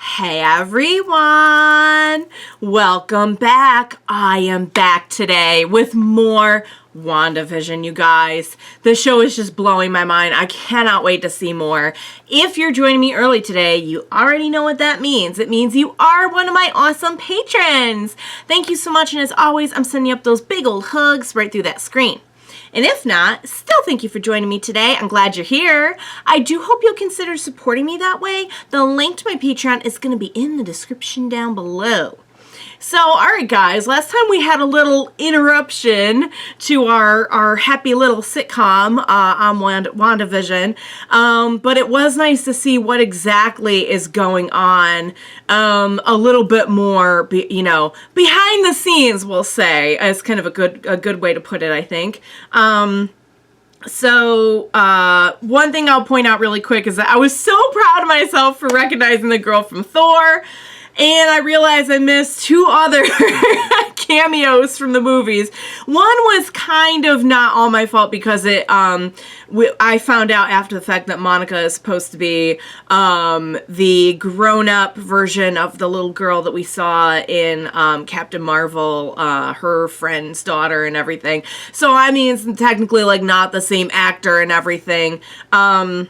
Hey everyone! Welcome back. I am back today with more WandaVision, you guys. The show is just blowing my mind. I cannot wait to see more. If you're joining me early today, you already know what that means. It means you are one of my awesome patrons. Thank you so much, and as always, I'm sending up those big old hugs right through that screen. And if not, still thank you for joining me today. I'm glad you're here. I do hope you'll consider supporting me that way. The link to my Patreon is going to be in the description down below. So, alright guys, last time we had a little interruption to our happy little sitcom on WandaVision, but it was nice to see what exactly is going on a little bit more, behind the scenes, we'll say, as kind of a good way to put it, I think. So, one thing I'll point out really quick is that I was so proud of myself for recognizing the girl from Thor. And I realized I missed two other cameos from the movies. One was kind of not all my fault because I found out after the fact that Monica is supposed to be the grown-up version of the little girl that we saw in Captain Marvel, her friend's daughter and everything. So, I mean, it's technically, like, not the same actor and everything. But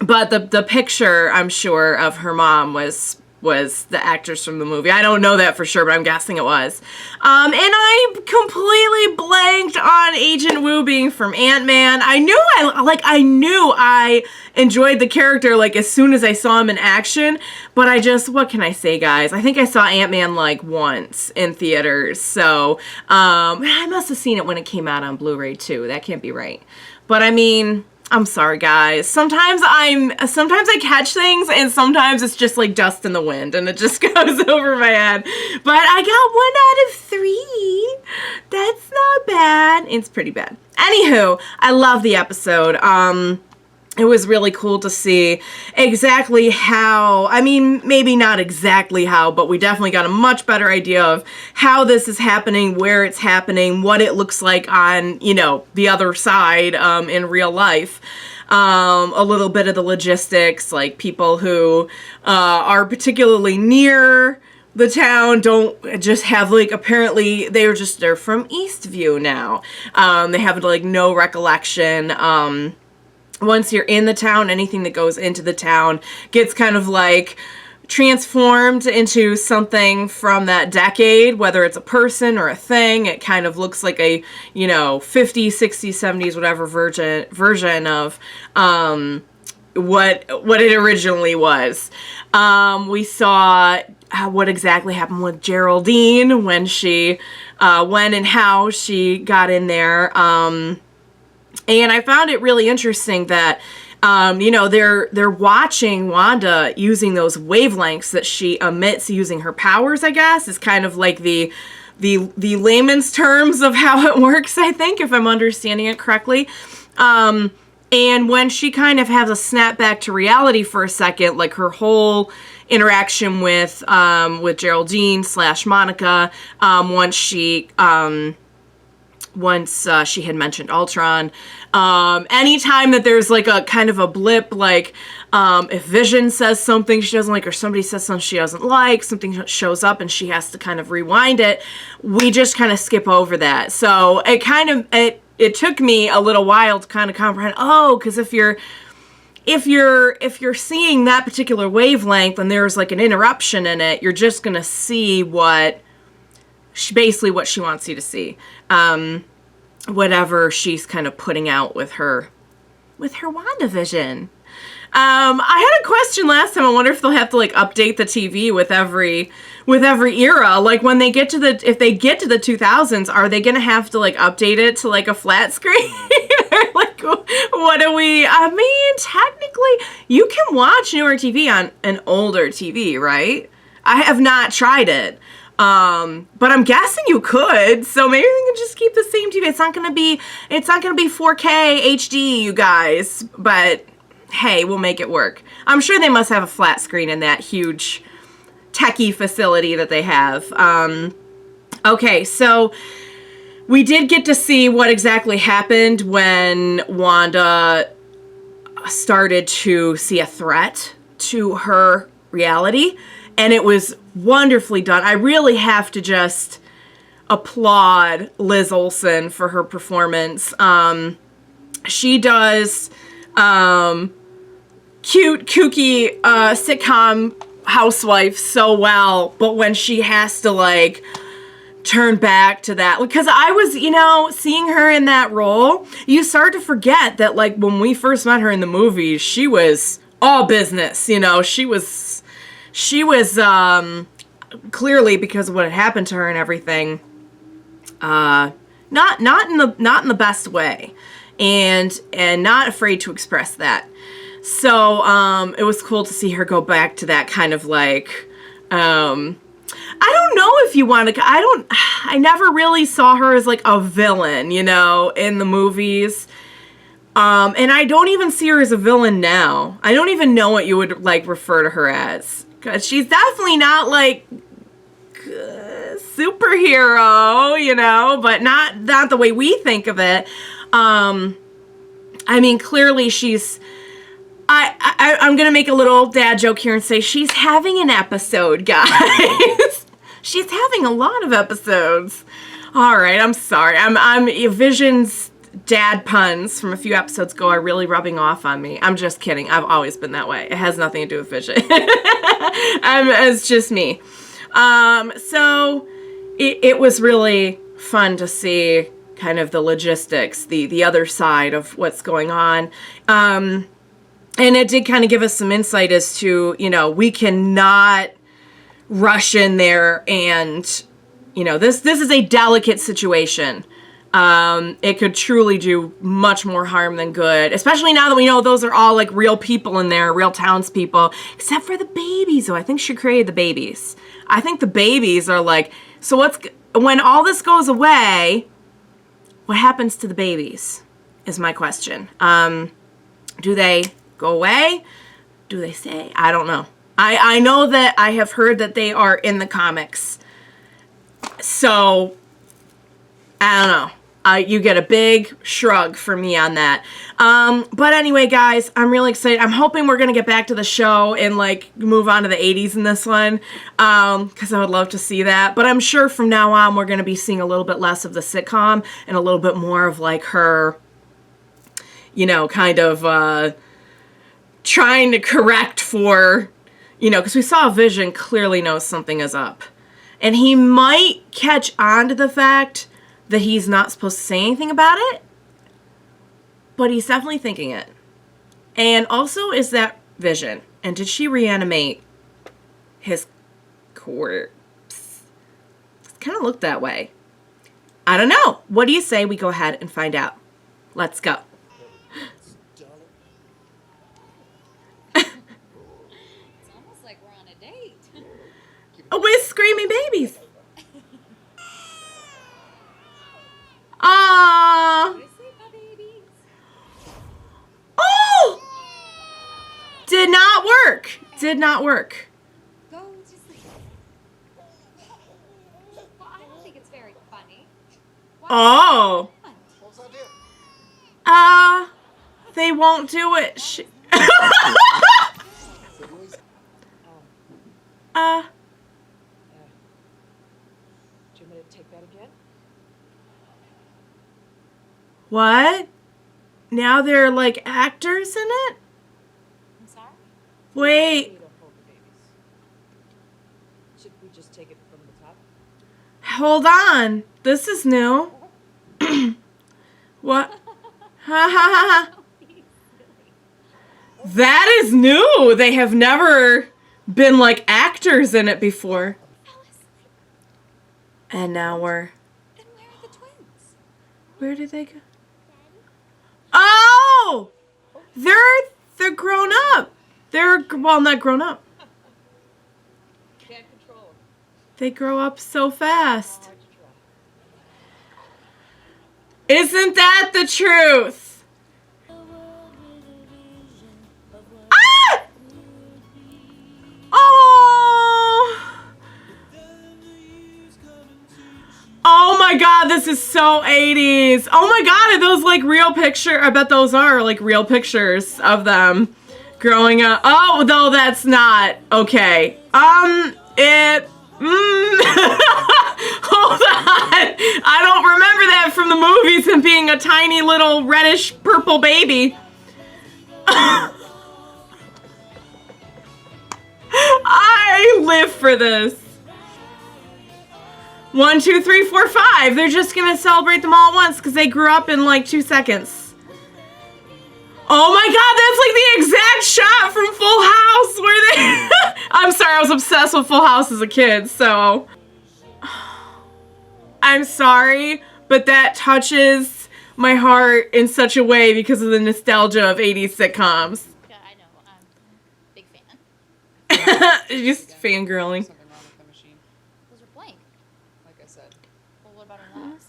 the picture, I'm sure, of her mom was the actress from the movie. I don't know that for sure, but I'm guessing it was. And I completely blanked on Agent Wu being from Ant-Man. I knew I enjoyed the character, like, as soon as I saw him in action, but what can I say, guys? I think I saw Ant-Man, like, once in theaters, so, I must have seen it when it came out on Blu-ray, too. That can't be right. But, I mean, I'm sorry, guys. Sometimes I catch things, and sometimes it's just like dust in the wind, and it just goes over my head. But I got 1 out of 3. That's not bad. It's pretty bad. Anywho, I love the episode. It was really cool to see exactly how, I mean, maybe not exactly how, but we definitely got a much better idea of how this is happening, where it's happening, what it looks like on, the other side in real life. A little bit of the logistics, like people who are particularly near the town don't just have, like, apparently they're from Eastview now. They have, like, no recollection. Once you're in the town, anything that goes into the town gets kind of like transformed into something from that decade, whether it's a person or a thing. It kind of looks like a, 50s, 60s, 70s, whatever version of what it originally was. We saw what exactly happened with Geraldine when she when and how she got in there. And I found it really interesting that, they're watching Wanda using those wavelengths that she emits using her powers, I guess, is kind of like the layman's terms of how it works, I think, if I'm understanding it correctly. And when she kind of has a snap back to reality for a second, like her whole interaction with Geraldine / Monica, once she had mentioned Ultron. Anytime that there's like a kind of a blip, like if Vision says something she doesn't like, or somebody says something she doesn't like, something shows up and she has to kind of rewind it, we just kind of skip over that. So it took me a little while to kind of comprehend, because if you're seeing that particular wavelength and there's like an interruption in it, you're just gonna see basically what she wants you to see. Whatever she's kind of putting out with her WandaVision. I had a question last time. I wonder if they'll have to like update the TV with every era. Like when they get to if they get to the 2000s, are they gonna have to like update it to like a flat screen? Like what do we? I mean, technically, you can watch newer TV on an older TV, right? I have not tried it. But I'm guessing you could, so maybe we can just keep the same TV. It's not gonna be 4K HD, you guys, but hey, we'll make it work. I'm sure they must have a flat screen in that huge techie facility that they have. Okay, so we did get to see what exactly happened when Wanda started to see a threat to her reality. And it was wonderfully done. I really have to just applaud Liz Olsen for her performance. She does cute, kooky sitcom housewife so well, but when she has to like turn back to that, because I was, you know, seeing her in that role, you start to forget that like when we first met her in the movie, she was all business, you know, she was clearly, because of what had happened to her and everything, not in the best way, and not afraid to express that. So it was cool to see her go back to that kind of like, I don't know if you want to, I never really saw her as like a villain, you know, in the movies. And I don't even see her as a villain now. I don't even know what you would like refer to her as, because she's definitely not like superhero, you know, but not the way we think of it. I mean, clearly she's, I'm going to make a little dad joke here and say she's having an episode, guys. She's having a lot of episodes. All right, I'm sorry. I'm Vision's dad puns from a few episodes ago are really rubbing off on me. I'm just kidding. I've always been that way. It has nothing to do with Vision. It's just me. So it was really fun to see kind of the logistics, the other side of what's going on. And it did kind of give us some insight as to, you know, we cannot rush in there and, you know, this is a delicate situation. It could truly do much more harm than good, especially now that we know those are all like real people in there, real townspeople, except for the babies. So I think she created the babies. I think the babies are like, so when all this goes away, what happens to the babies is my question. Do they go away? Do they stay? I don't know. I know that I have heard that they are in the comics. So, I don't know. You get a big shrug from me on that. But anyway, guys, I'm really excited. I'm hoping we're going to get back to the show and like move on to the 80s in this one. Because I would love to see that. But I'm sure from now on, we're going to be seeing a little bit less of the sitcom and a little bit more of like her, you know, kind of trying to correct for, you know, because we saw Vision clearly knows something is up. And he might catch on to the fact that he's not supposed to say anything about it, but he's definitely thinking it. And also, is that Vision? And did she reanimate his corpse? It kind of looked that way. I don't know. What do you say we go ahead and find out? Let's go. With screaming babies. Aww. Oh! Did not work. Did not work. Go to sleep. Well, I don't think it's very funny. Oh. They won't do it. Do you want me to take that again? What? Now they're like actors in it? I'm sorry? Wait. Should we just take it from the top? Hold on. This is new. What? Ha ha ha. That is new. They have never been like actors in it before. And now we're... And where are the twins? Where did they go? Oh! They're grown up. They're, well, not grown up. Can't control them. They grow up so fast. Isn't that the truth? Ah! Oh! Oh my god, this is so 80s. Oh my god, are those like real picture? I bet those are like real pictures of them Growing up. Oh, no, that's not. Okay. Hold on. I don't remember that from the movies, him being a tiny little reddish purple baby. I live for this. 1, 2, 3, 4, 5. They're just gonna celebrate them all at once because they grew up in like 2 seconds. Oh my god, that's like the exact shot from Full House where they... I'm sorry, I was obsessed with Full House as a kid, so... I'm sorry, but that touches my heart in such a way because of the nostalgia of 80s sitcoms. Yeah, I know. I'm a big fan. Just fangirling. Something wrong with the machine. Those are blank. Like I said, Well, what about our labs?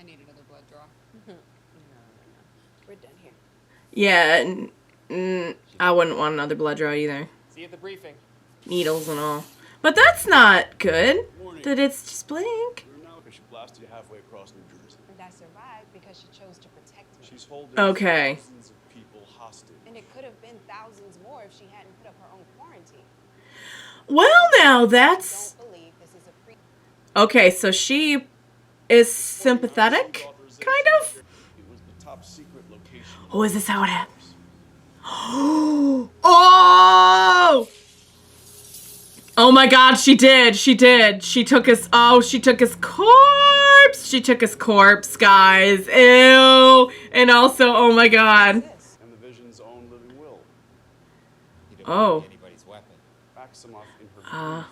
I need another blood draw. No. We're done here. Yeah, I wouldn't want another blood draw either. See you at the briefing. Needles and all. But that's not good. Morning. That it's just blank. We're now she blasted you halfway across New Jersey. And I survived because she chose to protect me. She's holding Okay. thousands of people hostage. And it could have been thousands more if she hadn't put up her own quarantine. Well, now that's... Don't believe this is a pre- Okay, so she is sympathetic, kind of? It was the top secret location. Oh, is this how it happens? Oh! Oh my god, she did. She did. She took his... Oh, she took his corpse. She took his corpse, guys. Ew. And also, oh my god. this. And the Vision's own living will. You don't Oh. need anybody's weapon. Backs him off in her Ah.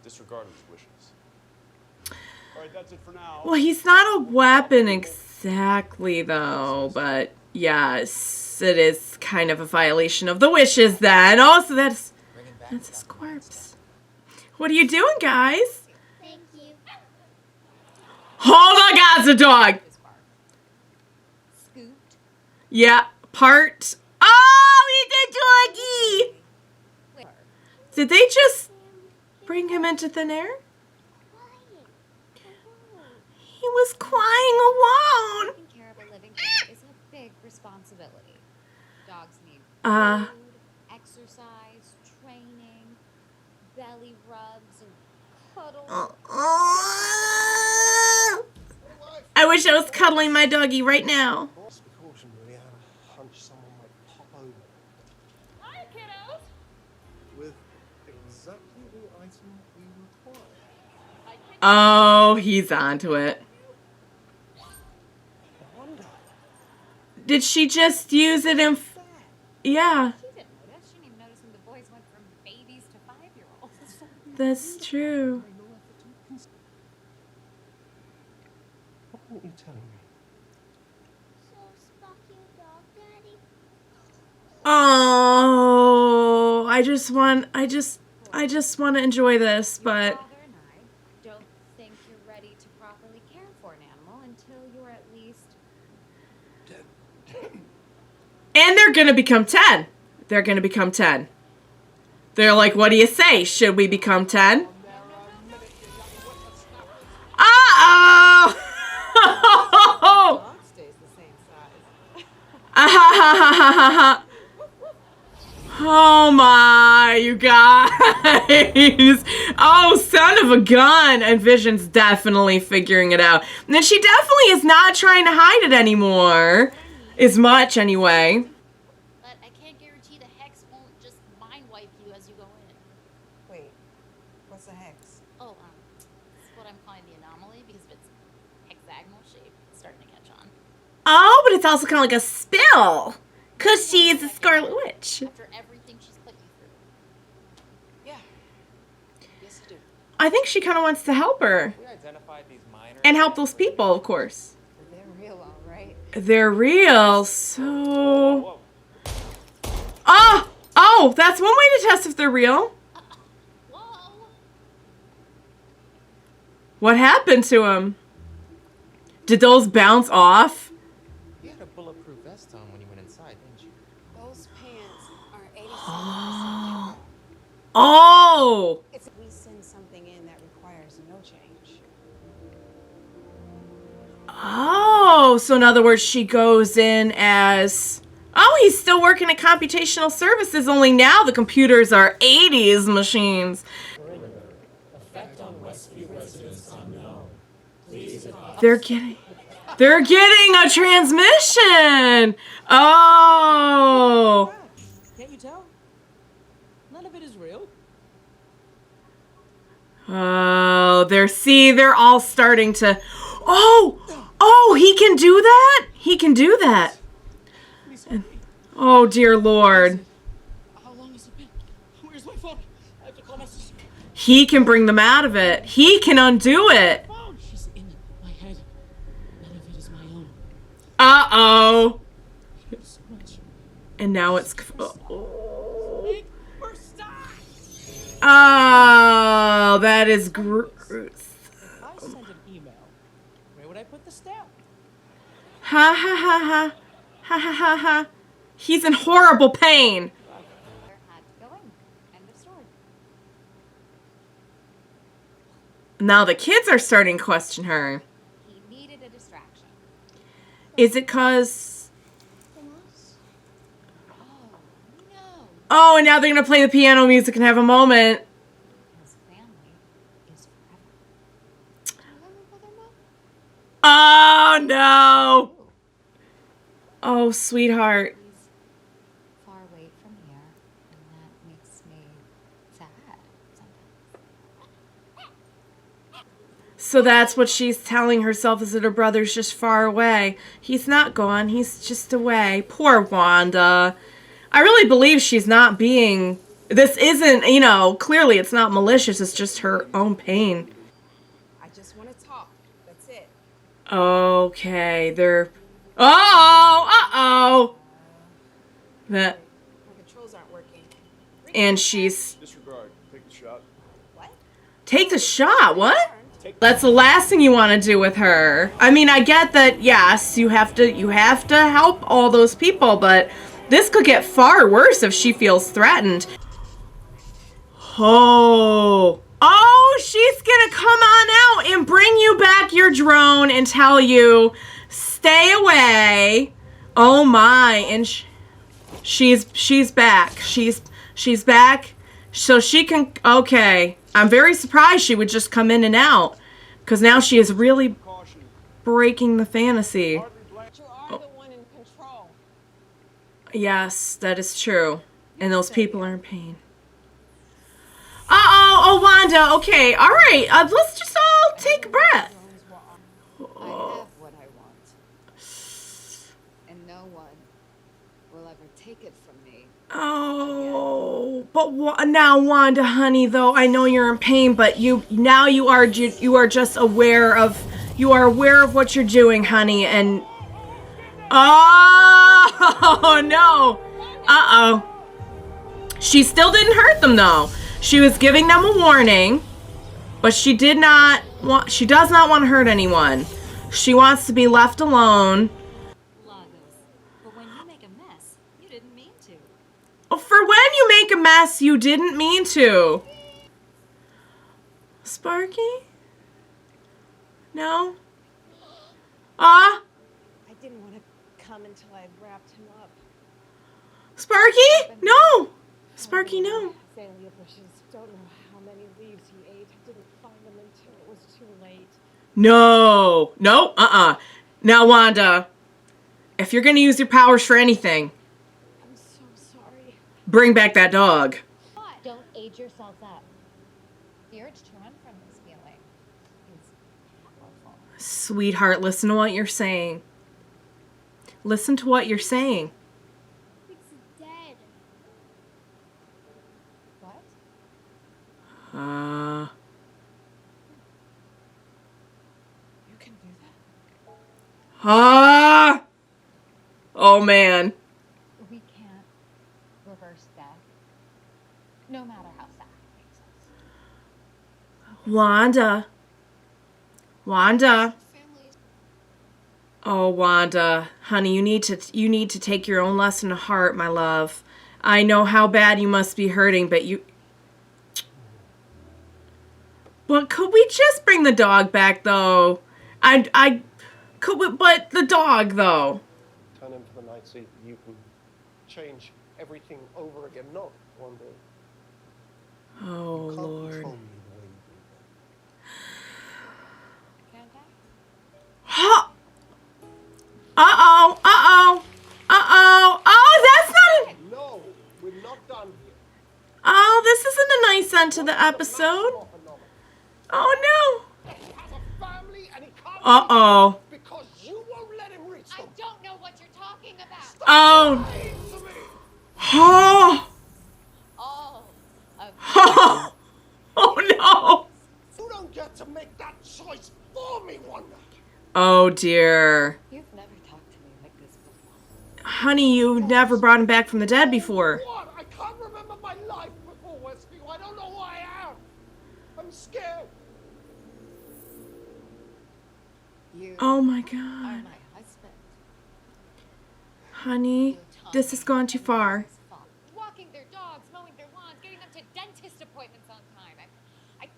disregard of his wishes. Alright, that's it for now. Well, he's not a weapon exactly, though. But, yes, it is kind of a violation of the wishes, then. Also, that's Bring him back his without corpse. What are you doing, guys? Thank you. Hold on, God's a dog. This bar. Scoot. Yeah, part. Oh, he's a doggy. Where? Did they just bring him into thin air? He was crying alone. Taking care of a living thing is a big responsibility. Dogs need Uh. food, exercise, training, belly rubs, and cuddles. I wish I was cuddling my doggy right now. What's the precaution really? I had a hunch someone might pop over Hi, kiddos. with exactly the item we require. Oh, he's onto it. Wanda, Did she just use it in... Yeah, She didn't notice. She didn't even notice when the boys went from babies to 5-year-olds. that's true. very no effort to cons- What aren't you telling me? So, Sparky, dog daddy. Oh, I just want to enjoy this, Your but... father and I don't think you're ready to properly care for an animal until you're at least... And they're gonna become 10. They're gonna become 10. They're like, what do you say? Should we become 10? Uh-oh! Dog stays the same size. Oh my, you guys. Oh, son of a gun. And Vision's definitely figuring it out. And then she definitely is not trying to hide it anymore. As much, anyway. But I can't guarantee the hex won't just mind wipe you as you go in. Wait, what's a hex? Oh, this is what I'm calling the anomaly because of its hexagonal shape. It's starting to catch on. Oh, but it's also kind of like a spill. Because she's a Scarlet Witch. After everything she's put you through. Yeah. Yes, you do. I think she kind of wants to help her. We identified these minor And help those people, of course. They're real, all right. They're real, so... Whoa. Oh! Oh, that's one way to test if they're real. Whoa! What happened to him? Did those bounce off? You had a bulletproof vest on when you went inside, didn't you? Those pants are 87%. Oh! It's we send something in that requires no change. Oh, so in other words, she goes in as Oh, he's still working at computational services, only now the computers are 80s machines. They're getting a transmission. Oh. Can't you tell? None of it is real. Oh, they're all starting to. Oh, he can do that? He can do that. Oh, dear Lord. How long has it been? Where's my phone? I have to call my sister. He can bring them out of it. He can undo it. She's in my head. None of it is my own. Uh-oh. So much. And now it's... Stop! Oh, that is gross. I sent an email. Where would I put the stamp? Ha ha ha ha. Ha ha ha ha. He's in horrible pain. Had to go in. End of story. Now the kids are starting to question her. He needed a distraction. Is it 'cause... Oh, no. Oh, and now they're going to play the piano music and have a moment. His family is forever. Oh, no. Oh, sweetheart. He's far away from here, and that makes me sad sometimes. So that's what she's telling herself, is that her brother's just far away. He's not gone. He's just away. Poor Wanda. I really believe she's not being... This isn't, you know, clearly it's not malicious. It's just her own pain. I just want to talk. That's it. Okay, they're... Uh-oh! That... My controls aren't working. And she's... Disregard. Take the shot. What? Take the shot? What? That's the last thing you want to do with her. I mean, I get that, yes, you have to help all those people, but this could get far worse if she feels threatened. Oh, she's gonna come on out and bring you back your drone and tell you, stay away. Oh my, and she's back. She's back, so she can. Okay, I'm very surprised she would just come in and out, because now she is really breaking the fantasy. But you are the one in control. Yes, that is true, and those people are in pain. Oh, Wanda. Okay, all right. Let's just all take a breath. I have what I want. And no one will ever take it from me. Oh, but now, Wanda, honey, though, I know you're in pain, but you are just aware of what you're doing, honey, and oh no, she still didn't hurt them though. She was giving them a warning, but she does not want to hurt anyone. She wants to be left alone. Lagos. But when you make a mess, you didn't mean to. For when you make a mess, you didn't mean to. Sparky? No? I didn't want to come until I wrapped him up. Sparky? No! Sparky, no. Azalea bushes. Don't know how many leaves he ate. I didn't find them until it was too late. No. Now, Wanda, if you're going to use your powers for anything, I'm so sorry. bring back that dog. Don't age yourself up. The urge to run from this feeling is powerful. Sweetheart, listen to what you're saying. Listen to what you're saying. It's dead. What? You can do that? Oh man. We can't reverse death, no matter how sad it makes us. Wanda. Oh, Wanda, honey, you need to take your own lesson to heart, my love. I know how bad you must be hurting, but could we just bring the dog back though? But the dog though. Turn in for the night so you can change everything over again. No, Wanda. Oh, You can't Lord. control me the way you do that. Can't I? Huh. Uh-oh. Uh-oh. Uh-oh. Oh, that's not a... No, we're not done here. Oh, this isn't a nice end to the episode. Oh, no. He has a family and he can't Uh-oh. because you won't let him reach I them. don't know what you're talking about. Oh. Lying to me. Oh. Oh, of Oh. Oh, no. You don't get to make that choice for me, Wanda. Oh, dear. You've never talked to me like this before. Honey, you never brought him back from the dead before. What? I can't remember my life before Westview. I don't know who I am. I'm scared. You Oh, my are God. my husband. Honey, this has gone too far. walking their dogs, mowing their lawns, getting them to dentist appointments on time.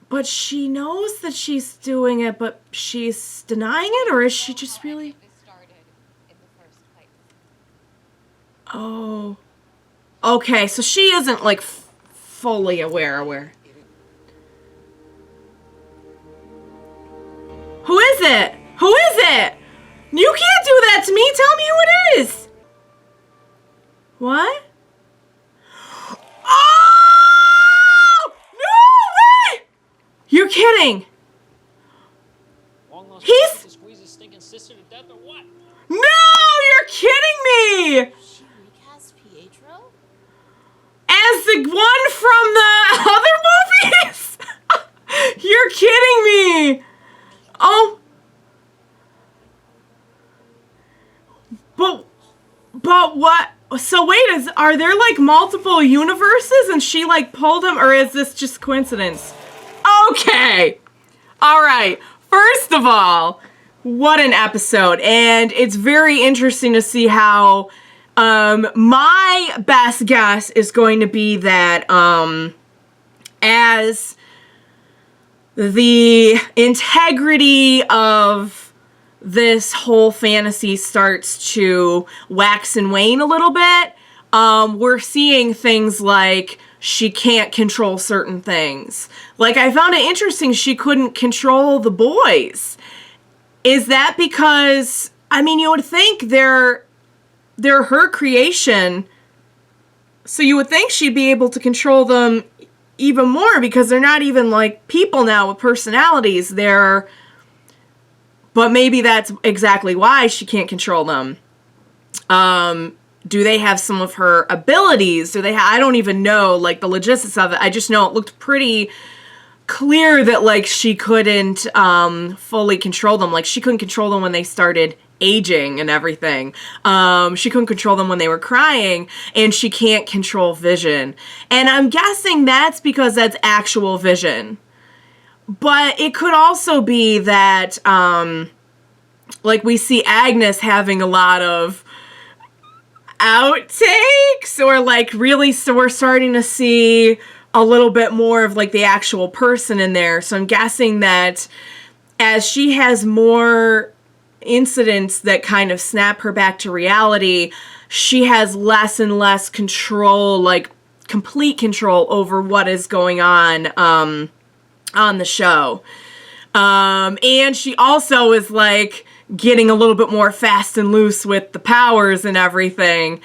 But she knows that she's doing it, but she's denying it, or is she just How any really... of this started in the first place. Oh. Okay, so she isn't, like, fully aware. Who is it? Who is it? You can't do that to me. Tell me who it is. What? Oh! No way! You're kidding. Long lost He's- brother to squeeze his stinking sister to death or what? No! You're kidding me! She recast Pietro? As the one from the other movies? You're kidding me! Oh. But what? So wait, are there like multiple universes and she like pulled him, or is this just coincidence? Okay. All right. First of all, what an episode. And it's very interesting to see how my best guess is going to be that as the integrity of this whole fantasy starts to wax and wane a little bit, we're seeing things like she can't control certain things. Like, I found it interesting she couldn't control the boys. Is that because, I mean, you would think they're her creation, so you would think she'd be able to control them even more, because they're not even like people now with personalities. But maybe that's exactly why she can't control them. Do they have some of her abilities? I don't even know, like, the logistics of it. I just know it looked pretty clear that, like, she couldn't fully control them. Like, she couldn't control them when they started aging and everything. She couldn't control them when they were crying, and she can't control Vision. And I'm guessing that's because that's actual Vision. But it could also be that, like, we see Agnes having a lot of outtakes, or, like, really, so we're starting to see a little bit more of, like, the actual person in there. So I'm guessing that as she has more incidents that kind of snap her back to reality, she has less and less control, like, complete control over what is going on the show. And she also is, like, getting a little bit more fast and loose with the powers and everything.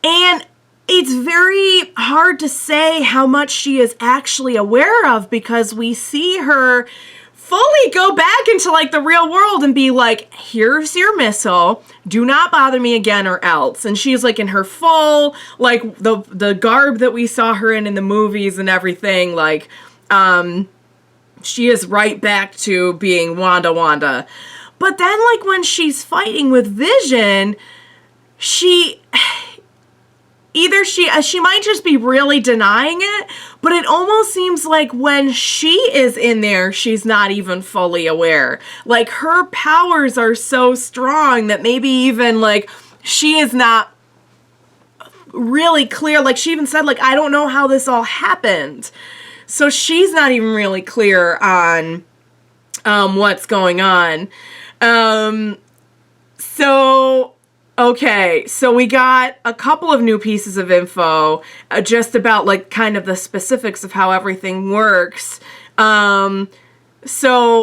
And it's very hard to say how much she is actually aware of, because we see her fully go back into, like, the real world and be like, here's your missile, do not bother me again or else. And she's, like, in her full, like, the garb that we saw her in the movies and everything, like, she is right back to being Wanda. But then, like, when she's fighting with Vision, she might just be really denying it, but it almost seems like when she is in there, she's not even fully aware. Like, her powers are so strong that maybe even, like, she is not really clear. Like, she even said, like, I don't know how this all happened. So she's not even really clear on what's going on. So Okay, so we got a couple of new pieces of info just about like kind of the specifics of how everything works. So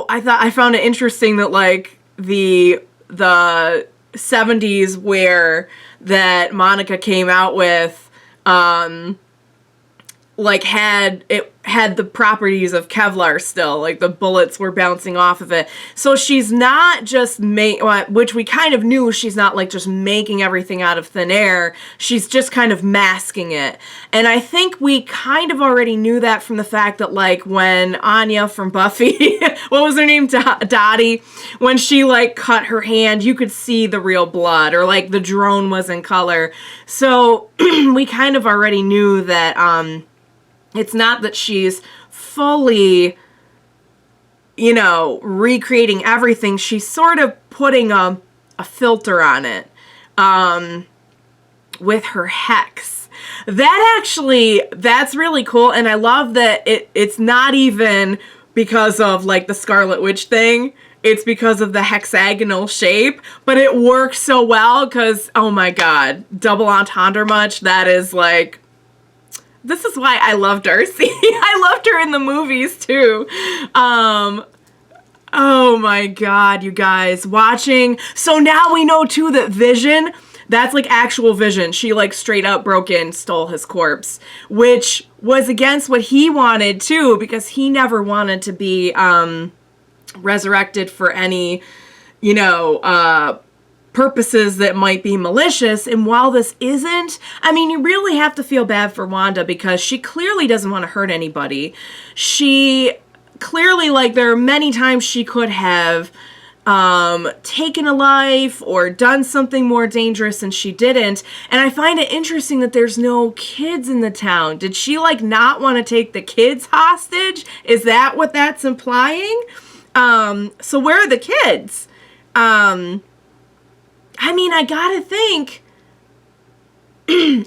I found it interesting that like the 70s where that Monica came out with like had the properties of Kevlar still, like the bullets were bouncing off of it. So she's not just which we kind of knew, she's not like just making everything out of thin air. She's just kind of masking it. And I think we kind of already knew that from the fact that like when Anya from Buffy, what was her name? Dottie, when she like cut her hand, you could see the real blood, or like the drone was in color. So we kind of already knew that it's not that she's fully, you know, recreating everything. She's sort of putting a filter on it with her hex. That's really cool. And I love that it's not even because of like the Scarlet Witch thing. It's because of the hexagonal shape. But it works so well because, oh my god, double entendre much. That is like... This is why I love Darcy. I loved her in the movies too. Oh my god, you guys. Watching. So now we know too that Vision, that's like actual Vision. She like straight up broke in, stole his corpse. Which was against what he wanted too, because he never wanted to be resurrected for any, you know, purposes that might be malicious. And while this isn't, I mean, you really have to feel bad for Wanda because she clearly doesn't want to hurt anybody. She clearly, like, there are many times she could have taken a life or done something more dangerous, and she didn't. And I find it interesting that there's no kids in the town. Did she like not want to take the kids hostage? Is that what that's implying? So where are the kids? I mean, I gotta think,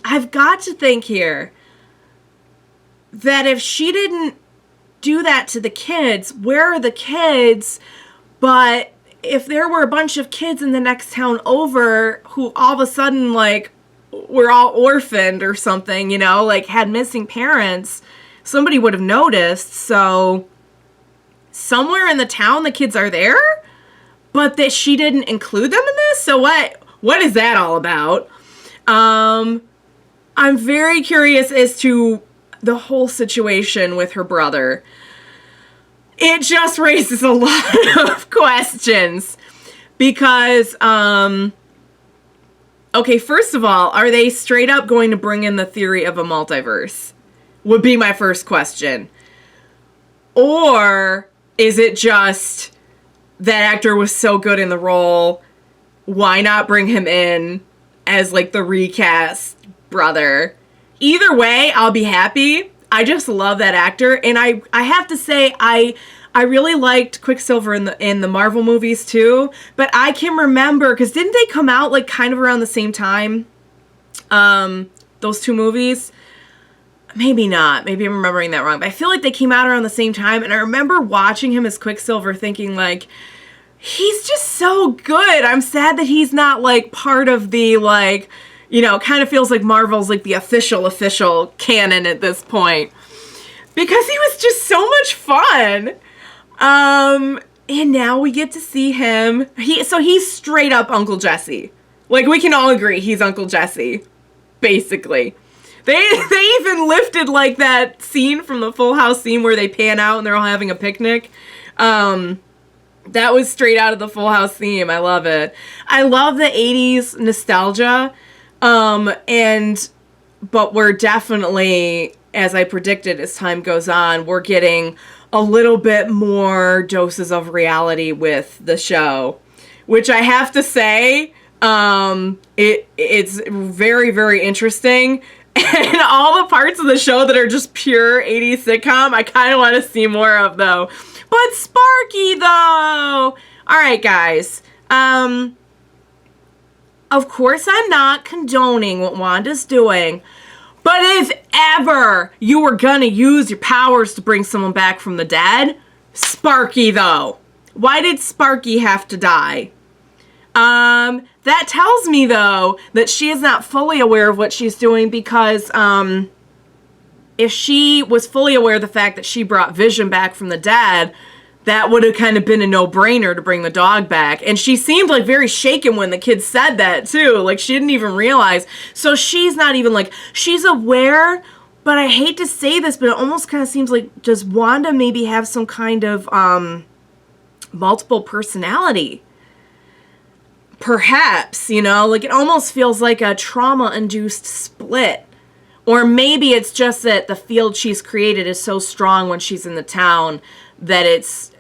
I've got to think here that if she didn't do that to the kids, where are the kids? But if there were a bunch of kids in the next town over who all of a sudden, like, were all orphaned or something, you know, like had missing parents, somebody would have noticed. So somewhere in the town, the kids are there? But that she didn't include them in this? So what is that all about? I'm very curious as to the whole situation with her brother. It just raises a lot of questions. Because, okay, first of all, are they straight up going to bring in the theory of a multiverse? Would be my first question. Or is it just... that actor was so good in the role, why not bring him in as like the recast brother? Either way, I'll be happy. I just love that actor, and I have to say I really liked Quicksilver in the Marvel movies too. But I can remember, because didn't they come out like kind of around the same time? Those two movies. Maybe not. Maybe I'm remembering that wrong. But I feel like they came out around the same time. And I remember watching him as Quicksilver thinking, like, he's just so good. I'm sad that he's not, like, part of the, like, you know, kind of feels like Marvel's, like, the official canon at this point. Because he was just so much fun. And now we get to see him. So he's straight up Uncle Jesse. Like, we can all agree he's Uncle Jesse. Basically. They even lifted, like, that scene from the Full House scene where they pan out and they're all having a picnic. That was straight out of the Full House theme. I love it. I love the 80s nostalgia. But we're definitely, as I predicted, as time goes on, we're getting a little bit more doses of reality with the show. Which I have to say, it's very, very interesting. And all the parts of the show that are just pure 80s sitcom, I kind of want to see more of, though. But Sparky, though! Alright, guys. Of course I'm not condoning what Wanda's doing. But if ever you were gonna use your powers to bring someone back from the dead, Sparky, though. Why did Sparky have to die? that tells me, though, that she is not fully aware of what she's doing, because if she was fully aware of the fact that she brought Vision back from the dead, that would have kind of been a no-brainer to bring the dog back. And she seemed like very shaken when the kid said that, too. Like, she didn't even realize. So she's not even like, she's aware, but I hate to say this, but it almost kind of seems like, does Wanda maybe have some kind of multiple personality? Perhaps, you know, like it almost feels like a trauma-induced split. Or maybe it's just that the field she's created is so strong when she's in the town that it's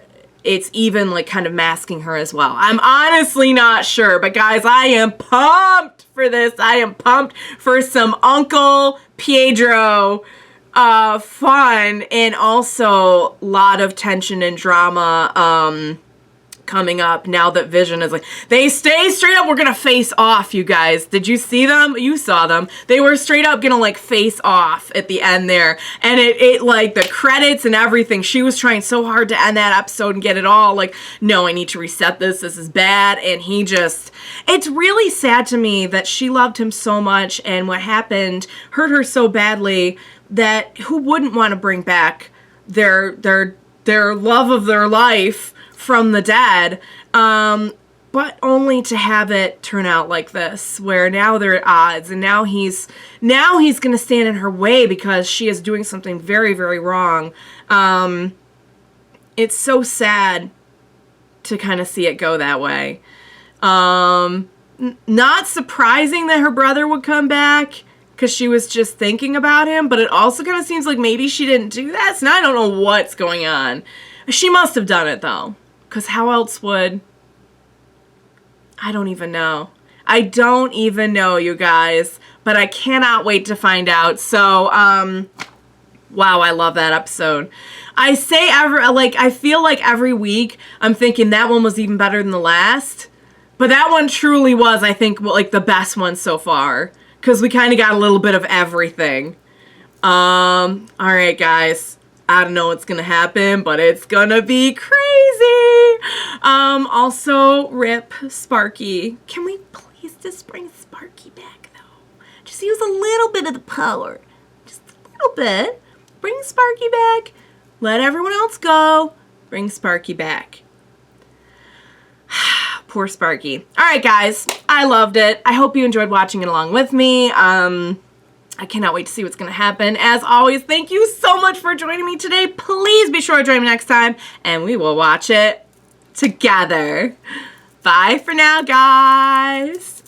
even like kind of masking her as well. I'm honestly not sure, but guys, I am pumped for this. I am pumped for some Uncle Pedro fun, and also a lot of tension and drama coming up now that Vision is like, they stay straight up, we're gonna face off, you guys. Did you see them? You saw them. They were straight up gonna like face off at the end there. And it like the credits and everything, she was trying so hard to end that episode and get it all like, no, I need to reset this is bad. And he just, it's really sad to me that she loved him so much, and what happened hurt her so badly that who wouldn't want to bring back their love of their life from the dead, but only to have it turn out like this, where now they're at odds, and now he's gonna stand in her way because she is doing something very, very wrong. It's so sad to kind of see it go that way. Not surprising that her brother would come back, because she was just thinking about him, but it also kind of seems like maybe she didn't do that, so now I don't know what's going on. She must have done it, though. Because how else would... I don't even know. I don't even know, you guys. But I cannot wait to find out. So, wow, I love that episode. I say I feel like every week I'm thinking that one was even better than the last. But that one truly was, I think, like the best one so far. Because we kind of got a little bit of everything. Alright, guys. I don't know what's gonna happen, but it's gonna be crazy. Also, rip Sparky. Can we please just bring Sparky back, though? Just use a little bit of the power. Just a little bit. Bring Sparky back. Let everyone else go. Bring Sparky back. Poor Sparky. Alright, guys. I loved it. I hope you enjoyed watching it along with me. I cannot wait to see what's going to happen. As always, thank you so much for joining me today. Please be sure to join me next time, and we will watch it together. Bye for now, guys.